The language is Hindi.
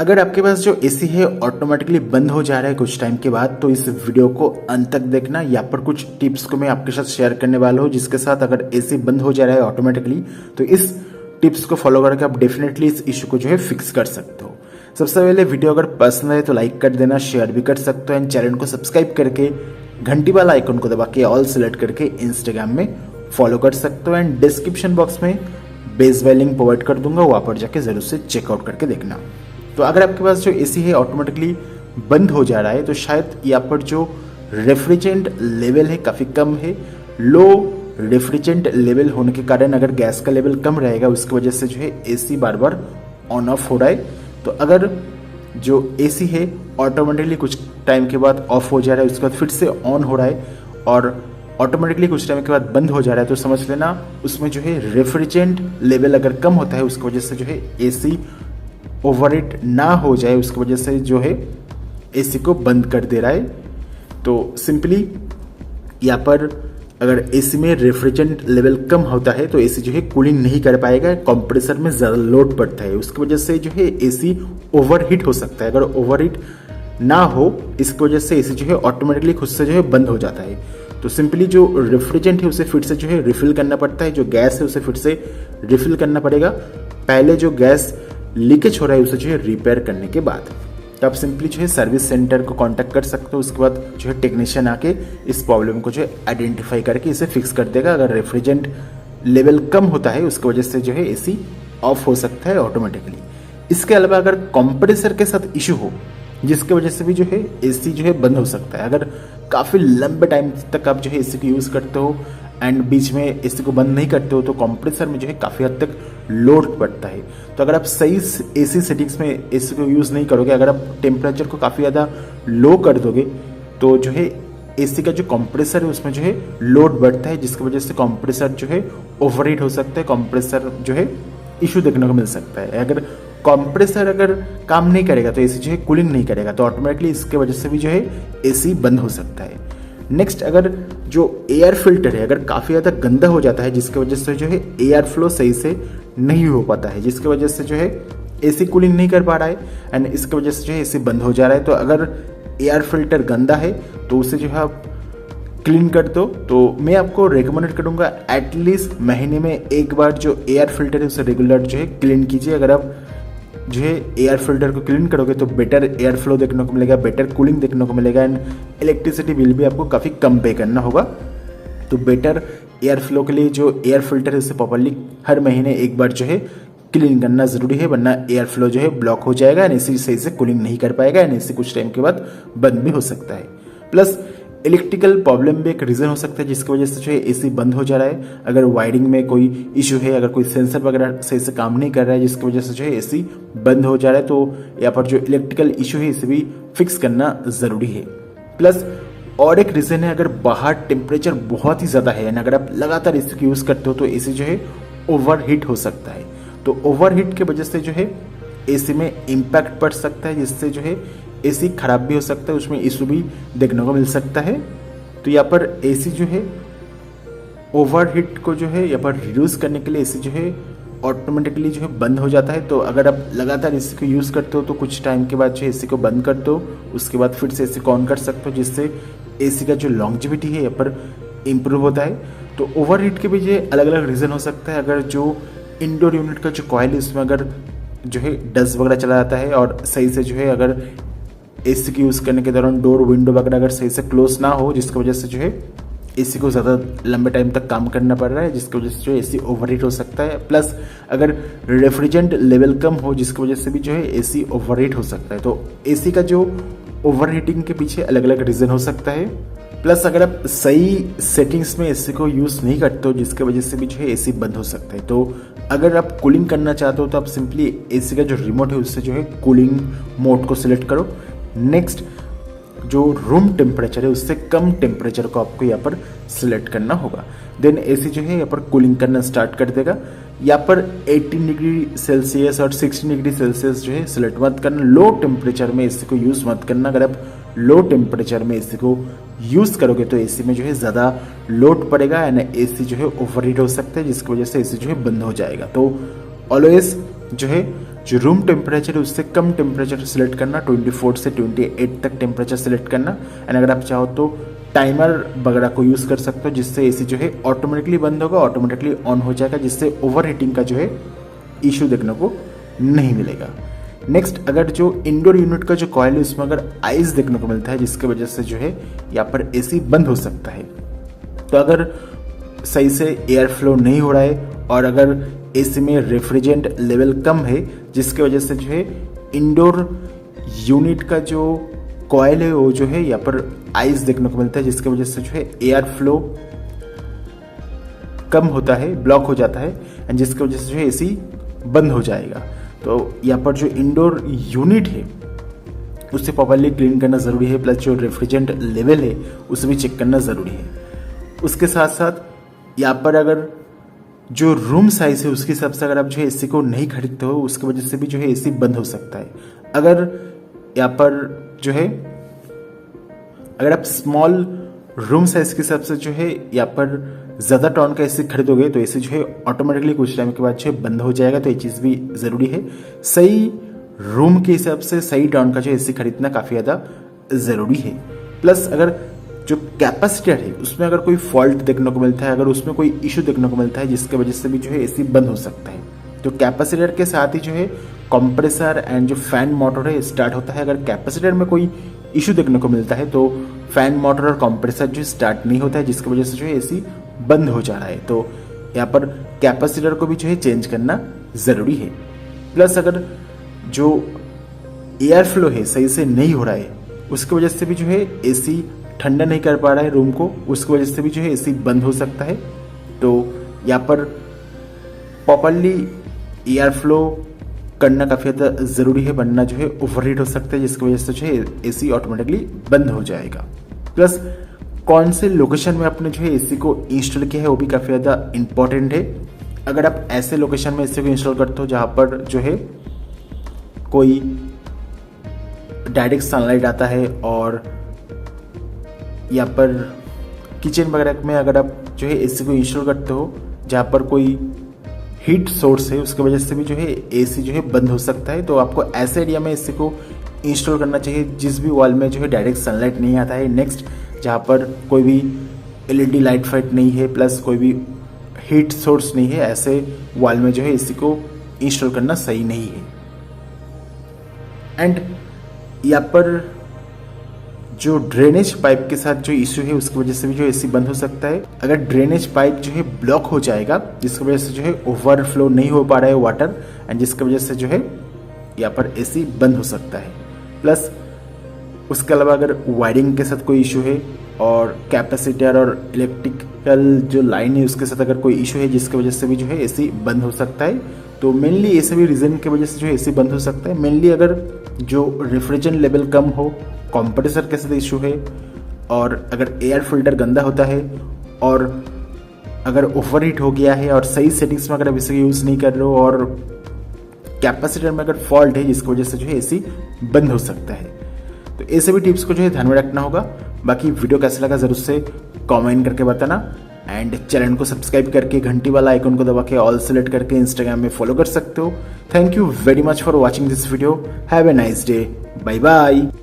अगर आपके पास जो एसी है ऑटोमेटिकली बंद हो जा रहा है कुछ टाइम के बाद, तो इस वीडियो को अंत तक देखना। यहाँ पर कुछ टिप्स को मैं आपके साथ शेयर करने वाला हूँ, जिसके साथ अगर एसी बंद हो जा रहा है ऑटोमेटिकली, तो इस टिप्स को फॉलो करके आप डेफिनेटली इस इशू को जो है फिक्स कर सकते हो। सबसे पहले वीडियो अगर पसंद है तो लाइक कर देना, शेयर भी कर सकते हो, एंड चैनल को सब्सक्राइब करके घंटी वाला आइकन को दबा के ऑल सेलेक्ट करके इंस्टाग्राम में फॉलो कर सकते हो। एंड डिस्क्रिप्शन बॉक्स में बेस वाली लिंक प्रोवाइड कर दूंगा, वहां पर जाके जरूर से चेकआउट करके देखना। तो अगर आपके पास जो एसी है ऑटोमेटिकली बंद हो जा रहा है, तो शायद यहाँ पर जो रेफ्रिजरेंट लेवल है काफ़ी कम है। लो रेफ्रिजरेंट लेवल होने के कारण अगर गैस का लेवल कम रहेगा, उसकी वजह से जो है AC bar bar on off हो रहा है। तो अगर जो एसी है ऑटोमेटिकली कुछ टाइम के बाद ऑफ हो जा रहा है, उसके बाद फिर से ऑन हो रहा है और ऑटोमेटिकली कुछ टाइम के बाद बंद हो जा रहा है, तो समझ लेना उसमें जो है रेफ्रिजरेंट लेवल अगर कम होता है, उसकी वजह से जो है एसी ओवरहीट ना हो जाए, उसकी वजह से जो है एसी को बंद कर दे रहा है। तो सिंपली यहाँ पर अगर एसी में रेफ्रिजरेंट लेवल कम होता है तो एसी जो है कूलिंग नहीं कर पाएगा, कंप्रेसर में ज़्यादा लोड पड़ता है, उसकी वजह से जो है एसी ओवरहीट हो सकता है। अगर ओवरहीट ना हो, इसकी वजह से एसी जो है ऑटोमेटिकली खुद से जो है बंद हो जाता है। तो सिंपली जो रेफ्रिजरेंट है उसे फिर से जो है रिफिल करना पड़ता है, जो गैस है उसे फिर से रिफिल करना पड़ेगा, पहले जो गैस लीकेज हो रहा है उसे जो है रिपेयर करने के बाद। तो आप सिंपली जो है सर्विस सेंटर को कांटेक्ट कर सकते हो, उसके बाद जो है टेक्नीशियन आके इस प्रॉब्लम को जो है आइडेंटिफाई करके इसे फिक्स कर देगा। अगर रेफ्रिजरेंट लेवल कम होता है, उसकी वजह से जो है एसी ऑफ हो सकता है ऑटोमेटिकली। इसके अलावा अगर कंप्रेसर के साथ इशू हो, जिसकी वजह से भी जो है एसी जो है बंद हो सकता है। अगर काफ़ी लंबे टाइम तक आप जो है एसी को यूज़ करते हो एंड बीच में एसी को बंद नहीं करते हो, तो कंप्रेसर में जो है काफ़ी हद तक लोड पड़ता है। तो अगर आप सही एसी सेटिंग्स में एसी को यूज़ नहीं करोगे, अगर आप टेम्परेचर को काफ़ी ज़्यादा लो कर दोगे, तो जो है एसी का जो कंप्रेसर है उसमें जो है लोड बढ़ता है, जिसकी वजह से कंप्रेसर जो है ओवरहीट हो सकता है, कंप्रेसर जो है इशू देखने को मिल सकता है। अगर कंप्रेसर अगर काम नहीं करेगा तो एसी जो है कूलिंग नहीं करेगा, तो ऑटोमेटिकली इसके वजह से भी जो है एसी बंद हो सकता है। नेक्स्ट, अगर जो एयर फिल्टर है अगर काफ़ी ज़्यादा गंदा हो जाता है, जिसकी वजह से जो है एयर फ्लो सही से नहीं हो पाता है, जिसकी वजह से जो है एसी कूलिंग नहीं कर पा रहा है एंड इसकी वजह से जो है एसी बंद हो जा रहा है। तो अगर एयर फिल्टर गंदा है तो उसे जो है आप क्लीन कर दो। तो मैं आपको रेकमेंड करूँगा एटलीस्ट महीने में एक बार जो एयर फिल्टर है उसे रेगुलर जो है क्लीन कीजिए। अगर आप जो है एयर फिल्टर को क्लीन करोगे तो बेटर एयर फ्लो देखने को मिलेगा, बेटर कूलिंग देखने को मिलेगा, एंड इलेक्ट्रिसिटी बिल भी आपको काफ़ी कम पे करना होगा। तो बेटर एयर फ्लो के लिए जो एयर फिल्टर है उसे प्रॉपरली हर महीने एक बार जो है क्लीन करना ज़रूरी है, वरना एयर फ्लो जो है ब्लॉक हो जाएगा एंड एसी सही से कूलिंग नहीं कर पाएगा एंड एसी कुछ टाइम के बाद बंद भी हो सकता है। प्लस इलेक्ट्रिकल प्रॉब्लम भी एक रीज़न हो सकता है जिसकी वजह से जो है एसी बंद हो जा रहा है। अगर वायरिंग में कोई इशू है, अगर कोई सेंसर वगैरह सही से काम नहीं कर रहा है जिसकी वजह से जो है एसी बंद हो जा रहा है, तो यहाँ पर जो इलेक्ट्रिकल इशू है इसे भी फिक्स करना ज़रूरी है। प्लस और एक रीज़न है, अगर बाहर टेम्परेचर बहुत ही ज़्यादा है एंड अगर आप लगातार एसी को यूज़ करते हो तो एसी जो है ओवरहीट हो सकता है। तो ओवरहीट की वजह से जो है एसी में इम्पैक्ट पड़ सकता है, जिससे जो है एसी खराब भी हो सकता है, उसमें इशू भी देखने को मिल सकता है। तो यहाँ पर एसी जो है ओवरहीट को जो है यहाँ पर रिड्यूस करने के लिए एसी जो है ऑटोमेटिकली जो है बंद हो जाता है। तो अगर आप लगातार एसी को यूज़ करते हो तो कुछ टाइम के बाद जो एसी को बंद कर दो, उसके बाद फिर से एसी को ऑन कर सकते हो, जिससे एसी का जो लॉन्जेविटी है यहाँ पर इम्प्रूव होता है। तो ओवरहीट के भी जो अलग अलग रीज़न हो सकता है। अगर जो इंडोर यूनिट का जो कॉइल है उसमें अगर जो है डस्ट वगैरह चला जाता है और सही से जो है अगर एसी की यूज़ करने के दौरान डोर विंडो वगैरह अगर सही से क्लोज ना हो, जिसकी वजह से जो है एसी को ज़्यादा लंबे टाइम तक काम करना पड़ रहा है, जिसकी वजह से जो एसी ओवरहीट हो सकता है। प्लस अगर रेफ्रिजरेंट लेवल कम हो, जिसकी वजह से भी जो है एसी ओवरहीट हो सकता है। तो एसी का जो ओवरहीटिंग के पीछे अलग अलग रीज़न हो सकता है। प्लस अगर आप सही सेटिंग्स में एसी को यूज़ नहीं करते हो, जिसकी वजह से भी जो है एसी बंद हो सकता है। तो अगर आप कूलिंग करना चाहते हो तो आप सिंपली एसी का जो रिमोट है उससे जो है कूलिंग मोड को सिलेक्ट करो। नेक्स्ट, जो रूम टेम्परेचर है उससे कम टेम्परेचर को आपको यहाँ पर सिलेक्ट करना होगा। देन एसी जो है यहाँ पर कूलिंग करना स्टार्ट कर देगा। यहाँ पर 18 डिग्री सेल्सियस और 16 डिग्री सेल्सियस जो है सिलेक्ट मत करना। लो टेम्परेचर में एसी को यूज़ मत करना। अगर आप लो टेम्परेचर में एसी को यूज़ करोगे तो एसी में जो है ज़्यादा लोड पड़ेगा एंड एसी जो है ओवरहीट हो सकता है, जिसकी वजह से एसी जो है बंद हो जाएगा। तो ऑलवेज जो है जो रूम टेम्परेचर है उससे कम टेम्परेचर सेलेक्ट करना, 24 से 28 तक टेम्परेचर सेलेक्ट करना। एंड अगर आप चाहो तो टाइमर वगैरह को यूज़ कर सकते हो, जिससे एसी जो है ऑटोमेटिकली बंद होगा, ऑटोमेटिकली ऑन हो जाएगा, जिससे ओवर हीटिंग का जो है इशू देखने को नहीं मिलेगा। नेक्स्ट, अगर जो इंडोर यूनिट का जो कॉइल है उसमें अगर आइस देखने को मिलता है, जिसकी वजह से जो है यहाँ पर एसी बंद हो सकता है। तो अगर सही से एयर फ्लो नहीं हो रहा है और अगर एसी में रेफ्रिजरेंट लेवल कम है, जिसकी वजह से जो है इंडोर यूनिट का जो कॉइल है वो जो है यहाँ पर आइस देखने को मिलता है, जिसकी वजह से जो है एयर फ्लो कम होता है, ब्लॉक हो जाता है, एंड जिसकी वजह से जो है एसी बंद हो जाएगा। तो यहाँ पर जो इंडोर यूनिट है उसे प्रॉपर्ली क्लीन करना ज़रूरी है, प्लस जो रेफ्रिजरेंट लेवल है उसे भी चेक करना ज़रूरी है। उसके साथ साथ यहाँ पर अगर जो रूम साइज है उसके हिसाब से अगर आप जो है एसी को नहीं खरीदते हो, उसकी वजह से भी जो है एसी बंद हो सकता है। अगर यहाँ पर जो है अगर आप स्मॉल रूम साइज के हिसाब से जो है यहाँ पर ज़्यादा टॉन का एसी खरीदोगे तो एसी जो है ऑटोमेटिकली कुछ टाइम के बाद जो है बंद हो जाएगा। तो ये चीज़ भी ज़रूरी है, सही रूम के हिसाब से सही टॉन का जो एसी खरीदना काफ़ी ज़्यादा ज़रूरी है। प्लस अगर जो कैपेसिटर है उसमें अगर कोई फॉल्ट देखने को मिलता है, अगर उसमें कोई इशू देखने को मिलता है, जिसकी वजह से भी जो है एसी बंद हो सकता है। तो कैपेसिटर के साथ ही जो है कंप्रेसर एंड जो फैन मोटर है स्टार्ट होता है। अगर कैपेसिटर में कोई इशू देखने को मिलता है तो फैन मोटर और कंप्रेसर जो स्टार्ट नहीं होता है, जिसकी वजह से जो है एसी बंद हो जा रहा है। तो यहाँ पर कैपेसिटर को भी जो है चेंज करना ज़रूरी है। प्लस अगर जो एयर फ्लो है सही से नहीं हो रहा है, उसकी वजह से भी जो है एसी ठंडा नहीं कर पा रहा है रूम को, उसकी वजह से भी जो है एसी बंद हो सकता है। तो यहाँ पर प्रॉपर्ली एयर फ्लो करना काफ़ी ज़्यादा ज़रूरी है, वरना जो है ओवरहीट हो सकता है, जिसकी वजह से जो है एसी ऑटोमेटिकली बंद हो जाएगा। प्लस कौन से लोकेशन में आपने जो है एसी को इंस्टॉल किया है वो भी काफ़ी ज़्यादा इंपॉर्टेंट है। अगर आप ऐसे लोकेशन में एसी को इंस्टॉल करते हो जहाँ पर जो है कोई डायरेक्ट सनलाइट आता है, और यहाँ पर किचन वगैरह में अगर आप जो है एसी को इंस्टॉल करते हो जहाँ पर कोई हीट सोर्स है, उसकी वजह से भी जो है एसी जो है बंद हो सकता है। तो आपको ऐसे एरिया में एसी को इंस्टॉल करना चाहिए जिस भी वॉल में जो है डायरेक्ट सनलाइट नहीं आता है। नेक्स्ट, जहाँ पर कोई भी एलईडी लाइट फाइट नहीं है, प्लस कोई भी हीट सोर्स नहीं है, ऐसे वॉल में जो है एसी को इंस्टॉल करना सही नहीं है। एंड यहाँ पर जो ड्रेनेज पाइप के साथ जो इश्यू है उसकी वजह से भी जो एसी बंद हो सकता है। अगर ड्रेनेज पाइप जो है ब्लॉक हो जाएगा, जिसकी वजह से जो है ओवरफ्लो नहीं हो पा रहा है वाटर, एंड जिसकी वजह से जो है यहाँ पर एसी बंद हो सकता है। प्लस उसके अलावा अगर वायरिंग के साथ कोई इशू है और कैपेसिटर और इलेक्ट्रिकल जो लाइन है उसके साथ अगर कोई इशू है, जिसकी वजह से भी जो है एसी बंद हो सकता है। तो मेनली ये सभी रीज़न की वजह से जो है एसी बंद हो सकता है। मेनली अगर जो रेफ्रिजरेंट लेवल कम हो, कंप्रेसर के साथ इशू है, और अगर एयर फिल्टर गंदा होता है, और अगर ओवरहीट हो गया है और सही सेटिंग्स में अगर आप इसे यूज़ नहीं कर रहे हो, और कैपेसिटर में अगर फॉल्ट है जिसकी वजह से जो है एसी बंद हो सकता है। तो ये सभी टिप्स को जो है ध्यान में रखना होगा। बाकी वीडियो कैसा लगा ज़रूर से कमेंट करके बताना, एंड चैनल को सब्सक्राइब करके घंटी वाला आइकन को दबा के ऑल सेलेक्ट करके इंस्टाग्राम में फॉलो कर सकते हो। Thank you very much for watching this video. Have a nice day. Bye bye.